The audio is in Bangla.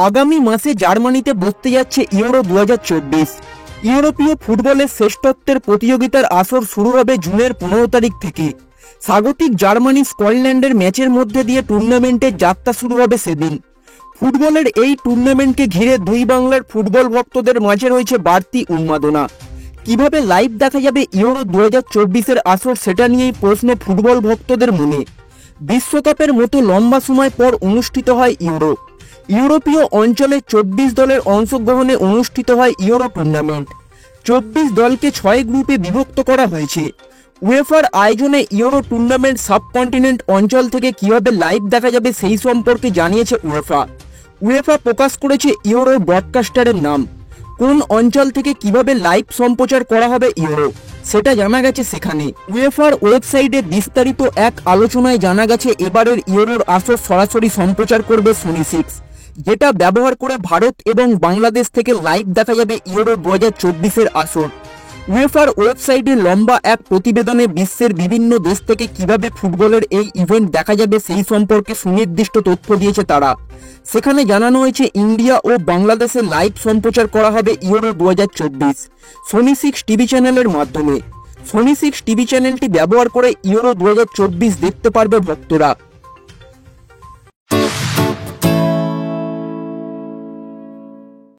আগামী মাসে জার্মানিতে বসতে যাচ্ছে ইউরো 2024। ইউরোপীয় ফুটবলের শ্রেষ্ঠত্বের প্রতিযোগিতার আসর শুরু হবে জুনের 15 তারিখ থেকে। স্বাগতিক জার্মানি স্কটল্যান্ডের ম্যাচের মধ্যে দিয়ে টুর্নামেন্টের যাত্রা শুরু হবে সেদিন। ফুটবলের এই টুর্নামেন্টকে ঘিরে দুই বাংলার ফুটবল ভক্তদের মাঝে রয়েছে বাড়তি উন্মাদনা। কিভাবে লাইভ দেখা যাবে ইউরো 2024-এর আসর, সেটা নিয়েই প্রশ্ন ফুটবল ভক্তদের মনে। বিশ্বকাপের মতো লম্বা সময় পর অনুষ্ঠিত হয় ইউরো। ইউরোপীয় অঞ্চলে 24 দলের অংশগ্রহণে অনুষ্ঠিত হয় ইউরো টুর্নামেন্ট। 24 দলকে 6 গ্রুপে বিভক্ত করা হয়েছে। উয়েফার আয়োজনে ইউরো টুর্নামেন্ট সাবকন্টিনেন্ট অঞ্চল থেকে কিভাবে লাইভ দেখা যাবে সেই সম্পর্কে জানিয়েছে উয়েফা প্রকাশ করেছে ইউরোর ব্রডকাস্টারের নাম। কোন অঞ্চল থেকে কিভাবে লাইভ সম্প্রচার করা হবে ইউরো, সেটা জানা গেছে সেখানে। উয়েফার ওয়েবসাইটে বিস্তারিত এক আলোচনায় জানা গেছে এবারের ইউরোর আসর সরাসরি সম্প্রচার করবে সোনি 6, যেটা ব্যবহার করে ভারত এবং বাংলাদেশ থেকে লাইভ দেখা যাবে ইউরো 2024-এর আসর। উয়েফার ওয়েবসাইটে লম্বা এক প্রতিবেদনে বিশ্বের বিভিন্ন দেশ থেকে কিভাবে ফুটবলের এই ইভেন্ট দেখা যাবে সেই সম্পর্কে সুনির্দিষ্ট তথ্য দিয়েছে তারা। সেখানে জানানো হয়েছে ইন্ডিয়া ও বাংলাদেশে লাইভ সম্প্রচার করা হবে ইউরো 2024 সোনি 6 টিভি চ্যানেলের মাধ্যমে। সোনি 6 টিভি চ্যানেলটি ব্যবহার করে ইউরো 2024 দেখতে পারবে ভক্তরা।